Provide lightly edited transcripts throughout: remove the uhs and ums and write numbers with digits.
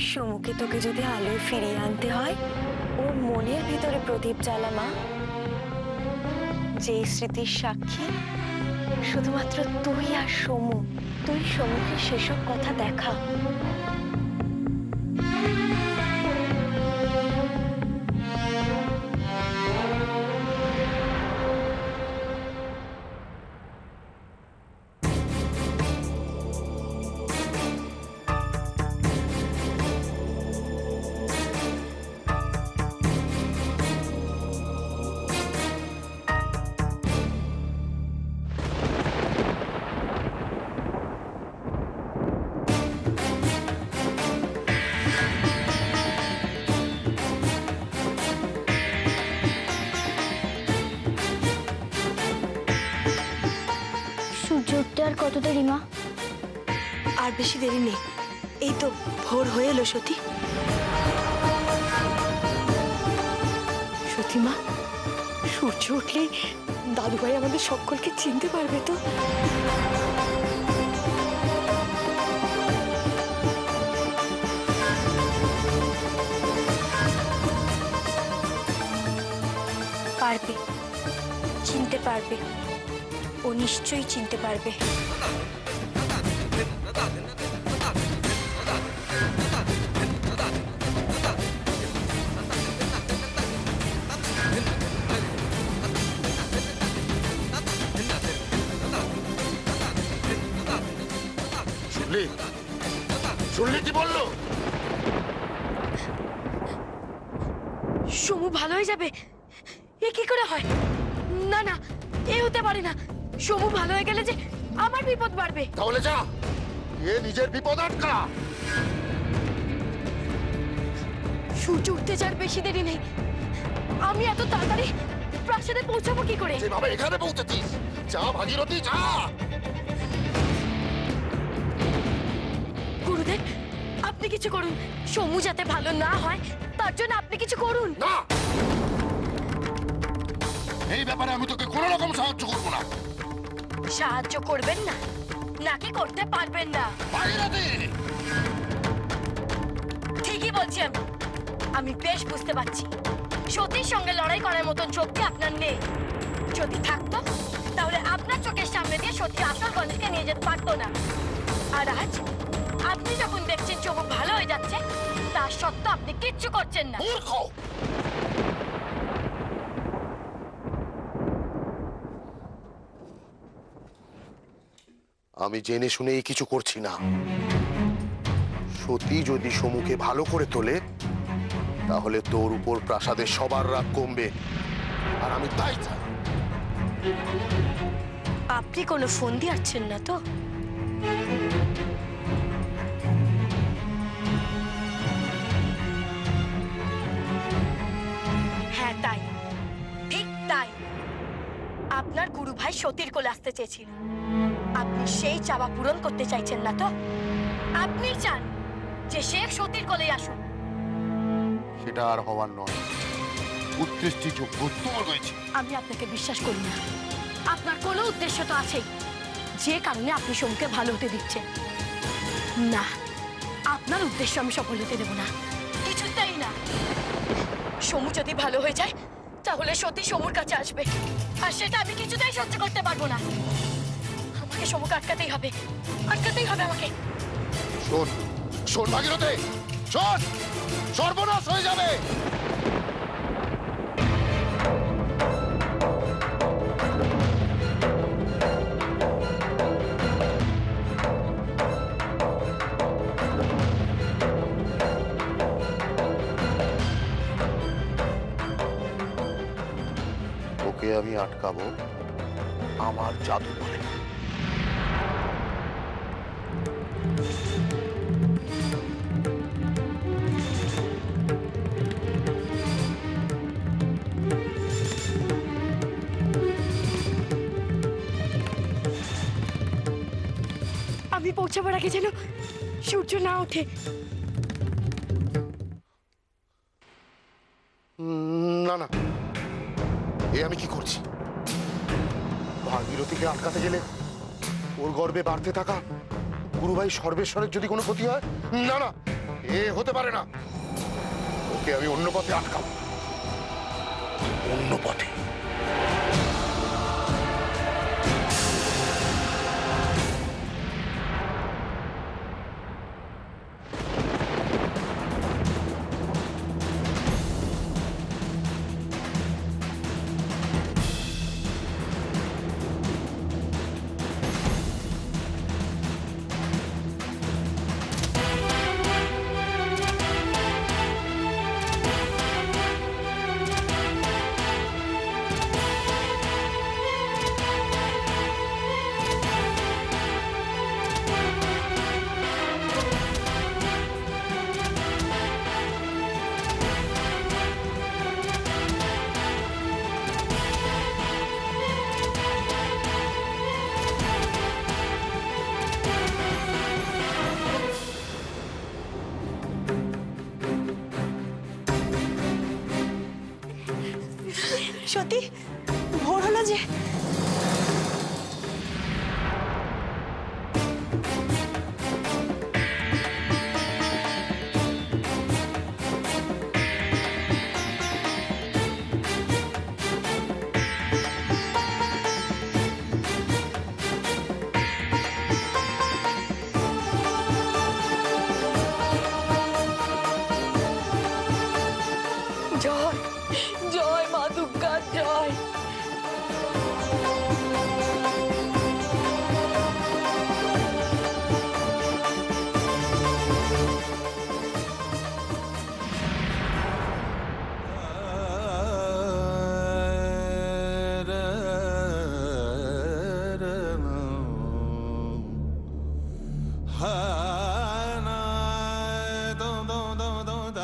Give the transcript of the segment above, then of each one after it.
সমুকে তোকে যদি আলোয় ফিরিয়ে আনতে হয়, ওর মনের ভিতরে প্রদীপ জ্বালা মা। যে স্মৃতির সাক্ষী শুধুমাত্র তুই আর সমু। তুই সমুকে সেসব কথা দেখা। সূর্য উঠতে আর কত দেরি মা? আর বেশি দেরি নেই, এই তো ভোর হয়ে এলো। সতী, সতী মা, সূর্য উঠলে দাদুভাই আমাদের সকলকে চিনতে পারবে তো? পারবে, চিনতে পারবে। ও নিশ্চয়ই চিনতে পারবে। শুনলি? শুনলি কি বললো? সমু ভালো হয়ে যাবে? এ কি করে হয়? না না, এ হতে পারে না। সমু ভালো হয়ে গেলে যে আমার বিপদ বাড়বে। তাহলে যা, এ নিজের বিপদ আটকা। সূর্য উঠতে যার বেশি দেরি নেই। আমি এত তাড়াতাড়ি প্রাসাদে পৌঁছাবো কি করে? যেভাবে এখানে পৌঁছেছিস, যা ভাগীরথী যা। গুরুদেব, আপনি কিছু করুন। সমু যাতে ভালো না হয় তার জন্য আপনি কিছু করুন। না, এই ব্যাপারে আমি তোকে কোনো রকম সাহায্য করবো না। সাহায্য করবেন না নাকি করতে পারবেন না? ভাগীরথী, ঠিকই বলছি আমি। আমি বেশ বুঝতে পারছি সতীর সঙ্গে লড়াই করার মতন শক্তি আপনার নেই। যদি থাকতো তাহলে আপনার চোখের সামনে দিয়ে সত্যি আসল গণেশকে নিয়ে যেতে পারতো না। আর আজ আপনি যখন দেখছেন চমু ভালো হয়ে যাচ্ছে, তার সত্ত্বেও আপনি কিচ্ছু করছেন না। মূর্খ। আমি জেনে শুনেই কিছু করছি না। সত্যি যদি সমুকে ভালো করে তোলে, তাহলে তোর উপর প্রাসাদের সবার রাগ কমবে, আর আমি তাই চাই। আপনি কোনো ফোন দিচ্ছেন না তো? হ্যাঁ তাই, ঠিক তাই। আপনার গুরু ভাই সতীর কোলে আসতে চেয়েছিল। আপনি সেই চাওয়া পূরণ করতে চাইছেন না তো? আপনি চান যে শেখ সতীর কোলে আসুন। সেটা আর হওয়ার নয়। উৎকৃষ্টিযোগ্য তোর রয়েছে। আমি আপনাকে বিশ্বাস করি না। আপনার কোনো উদ্দেশ্য তো আছেই, যে কারণে আপনি সমুকে ভালো হতে দিচ্ছেন না। আপনার উদ্দেশ্য আমি সফল হতে দেব না, কিছুতেই না। সমু যদি ভালো হয়ে যায় তাহলে সত্যি সমুর কাছে আসবে, আর সেটা আমি কিছুতেই সহ্য করতে পারবো না। আমাকে সমুকে আটকাতেই হবে, আটকাতেই হবে আমাকে। শোন, শোন ভাগীরথী, শোন, সর্বনাশ হয়ে যাবে। ওকে আমি আটকাবো আমার জাদু বলে। আমি পৌঁছাবার আগে যেন সূর্য না ওঠে। না না, এ আমি কি করছি? ভাগীরথীকে আটকাতে গেলে ওর গর্বে বাড়তে থাকা গুরুভাই সর্বেশ্বরের যদি কোনো ক্ষতি হয়, না না, এ এ হতে পারে না। ওকে আমি অন্য পথে আটকাবো, অন্য পথে। সত্যি ভোর হলো যে। জয় জয় মা দুর্গা জয়।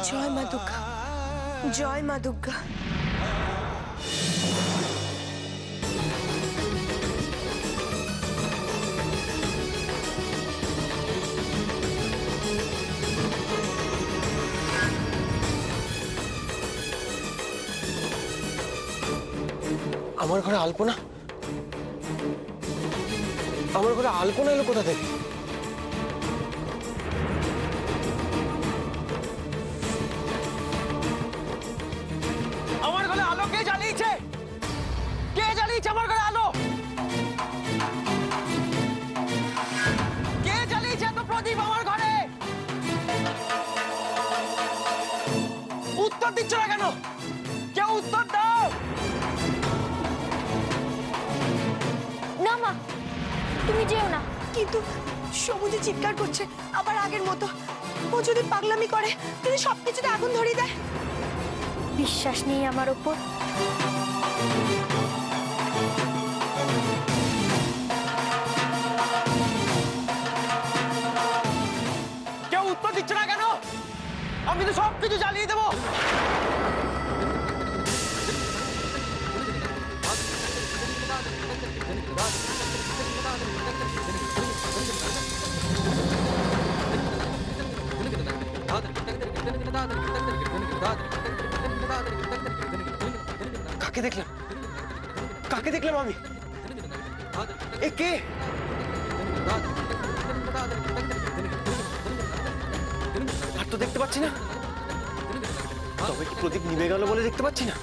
জয় মা দুর্গা জয় মা দুর্গা। আমার ঘরে আলপনা, আমার ঘরে আলপনা এলো কোথা থেকে? আমার ঘরে আলো কে জ্বালিয়েছে? কে জ্বালিয়েছে আমার ঘরে আলো? কে জ্বালিয়েছে এত প্রদীপ আমার ঘরে? উত্তর দিচ্ছ না কেন? কেউ উত্তর দাও। না মা, তুমি যেও না। কিন্তু সবুজে চিৎকার করছে আবার আগের মতো। ও যদি পাগলামি করে, যদি সবকিছুতে আগুন ধরিয়ে দেয়। বিশ্বাস নেই আমার ওপর? কেউ উত্তর দিচ্ছ না কেন? আমি তো সবকিছু জ্বালিয়ে দেবো। কাকে দেখলাম? কাকে দেখলাম আমি? এ কে? আর তো দেখতে পাচ্ছি না। তবে কি প্রদীপ নিভে গেল বলে দেখতে পাচ্ছি না?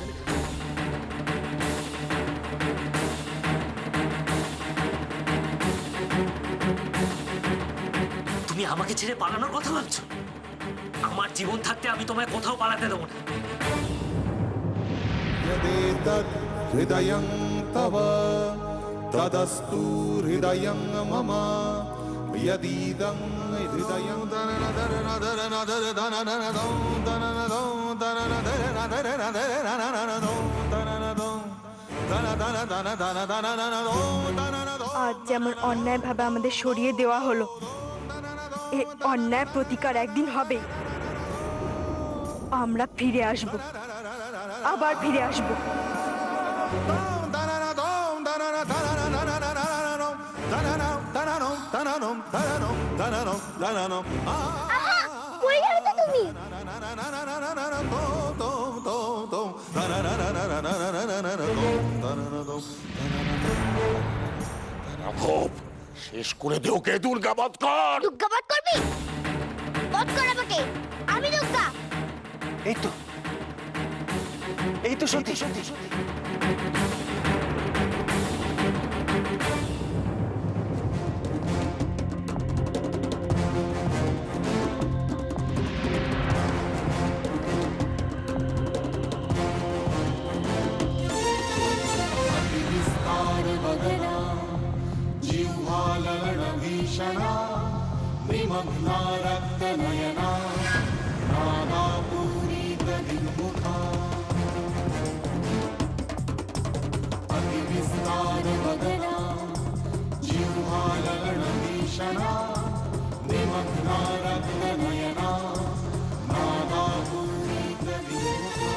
তুমি আমাকে ছেড়ে পালানোর কথা ভাবছো? আমার জীবন থাকতে আমি তোমায় কোথাও পালাতে দেবো না। यदेतत् हृदयं तव तदस्तु हृदयं मम यदीदं हृदयं আজ যেমন অন্যায়ভাবে আমাদের সরিয়ে দেওয়া হলো, এই অন্যায় প্রতিকার একদিন হবে। আমরা ফিরে আসব, আবার ফিরে আসব। কই গেলে তো তুমি? রাঘব, শেষ করে দে ওকে। দুর্গা বধ কর। দুর্গাবধ করবি? বধ কর আমাকে। এই তো, এই তো সত্যি। विस्तारवदना जिह्वालवणभीषणा विमग्ना रक्तनयना नागापूरितविन्मुखा अतिविस्तारवदना जिह्वालवणभीषणा विमग्ना रक्तनयना नागापूरितविन्मुखा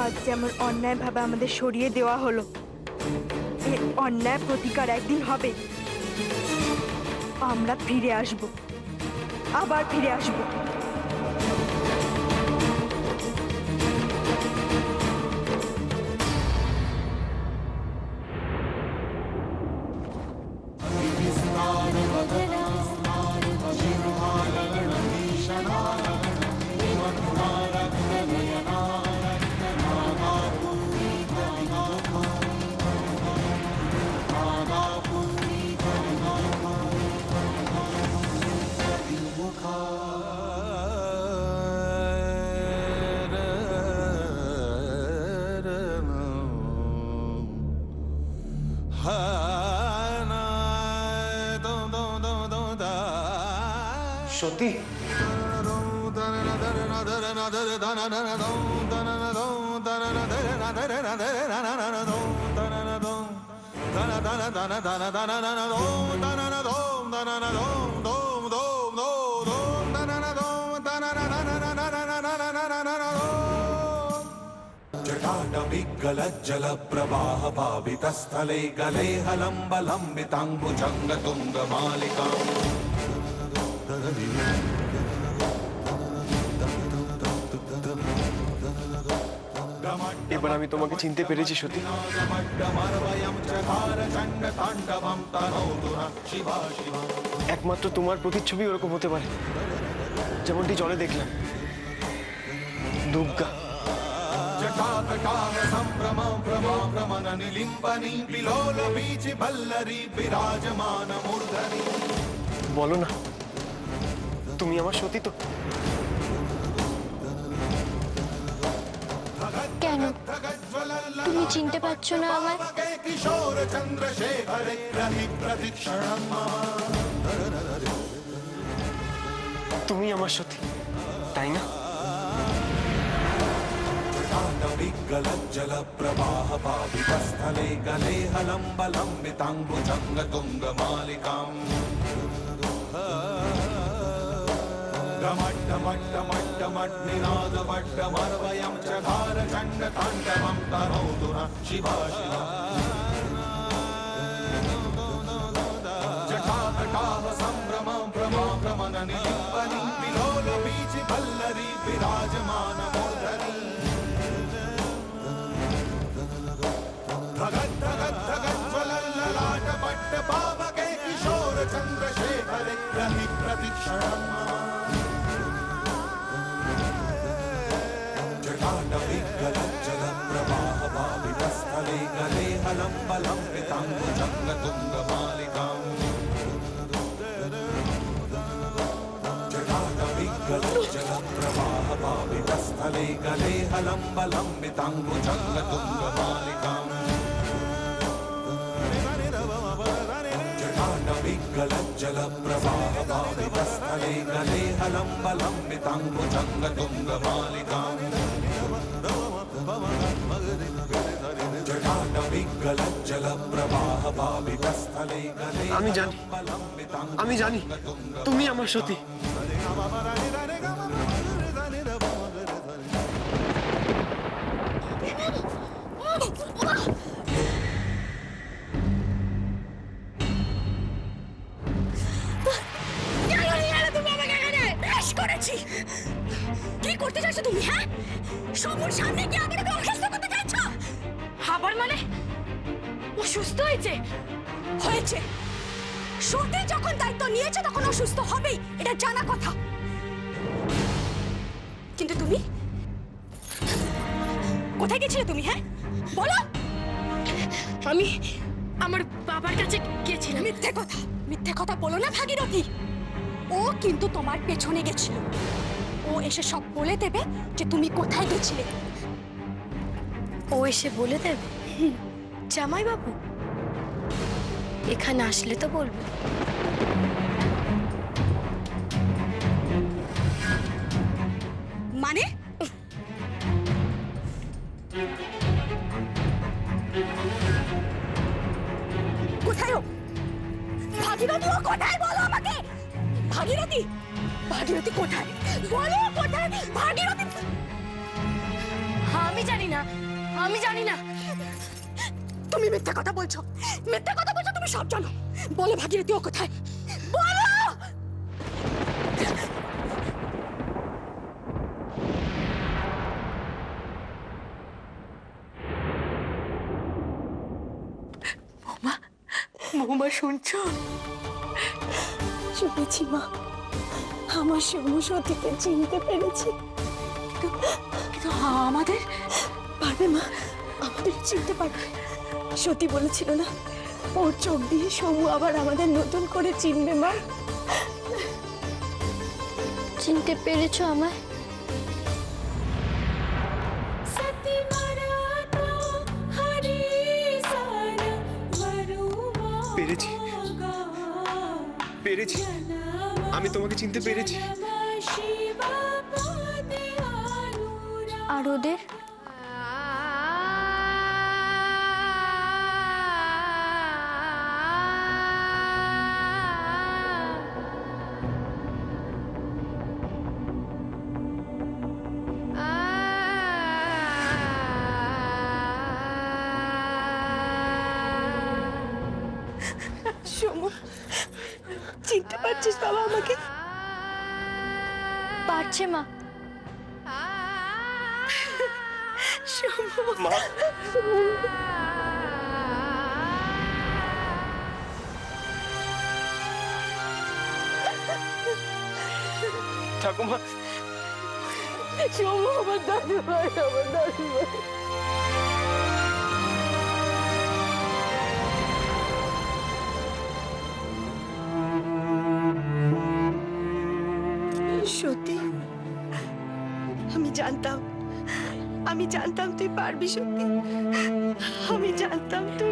আজ যেমন অন্যায়ভাবে আমাদের সরিয়ে দেওয়া হলো, এর অন্যায় প্রতিকার একদিন হবে। আমরা ফিরে আসব, আবার ফিরে আসব। সত্যি जटाटविगलज्जलप्रवाह पावितस्थले गले हलम्बलम्बिताम्बुजङ्गतुङ्गमालिकाम् এবার আমি তোমাকে চিনতে পেরেছি সত্যি। একমাত্র তোমার প্রতিচ্ছবি ওরকম হতে পারে, যেমনটি জলে দেখলাম। দুর্গা বলো না, তুমি আমার সতী তো? কেন তুমি চিনতে পারছো না আমায়? কিশোর চন্দ্রশেখরে প্রতিক্ষণম তুমি আমার সতী, তাই না? विगलज्जलप्रवाह पावितस्थले गले हलम्बलम्बिताम्बुजङ्गतुङ्गमालिकाम् गमट्टमट्टमट्टमट्निनादमट्टमर्वयं चकार चण्डताण्डवं तनोतु नः शिवा शिवा भगद्भगद्भगज्ज्वलल्ललाट पट्ट पावके किशोर चन्द्रशेखरे रहि प्रतिक्षणम् जटाटविगलज्जलप्रवाहभावितस्थले गले हलम्बलम्बिताङ्गुजङ्गतुङ्गमालिकाम् जटाटविगलज्जलप्रवाहभावितस्थले गले हलम्बलम्बिताङ्गुजङ्गतुङ्गमालिकाम् जटाटविगलज्जलप्रवाहभावितस्थले गले हलम्बलम्बिताङ्गुजङ्गतुङ्गमालिकाम् আমি জানি তুমি আমার সতী। কি করতে চাইছো তুমি? হ্যাঁ, সবুর সামনে কি আবার ওকে অসুস্থ করতে চাইছো? আবার মানে ও সুস্থ হয়েছে? হয়েছে। সত্যি যখন দায়িত্ব নিয়েছে তখন ও সুস্থ হবেই, এটা জানা কথা। কিন্তু তুমি কোথায় গেছিলে তুমি? হ্যাঁ বলো। আমি আমার বাবার কাছে গিয়েছিলাম। মিথ্যে কথা বলো না ভাগীরথী। ও কিন্তু তোমার পেছনে গেছিল। ও এসে সব বলে দেবে যে তুমি কোথায় গেছিলে। ও এসে বলে দেবে? জামাই বাবু এখানে আসলে তো বলবে। মানে কোথায় ও? ভাগীরথী ও কোথায় বলো আমাকে। ভাগীরথী কোথায় বলো, কোথায় ভাগীরথী? আমি জানি না। তুমি মিথ্যা কথা বলছো, তুমি সব জানো। বলো ভাগীরথী ও কোথায় বলো। বৌমা শুনছো? শুনেছি মা, আমার সমু সতীকে চিনতে পেরেছি। কিন্তু আমাদের পারবে মা, আমাদের চিনতে পারবে। সতী বলেছিল না, ওর চোখ দিয়ে সমু আবার আমাদের নতুন করে চিনবে মা। চিনতে পেরেছো আমায়? পেরেছি, আমি তোমাকে চিনতে পেরেছি। আর ওদের? সমু, চিনতে পারছিস বাবা আমাকে? পারছে মা। সমু মা, ঠাকুমা, সমু আমার দাদু ভাই, আমার দাদু ভাই। সত্যি আমি জানতাম তুই পারবি সত্যি। আমি জানতাম তুই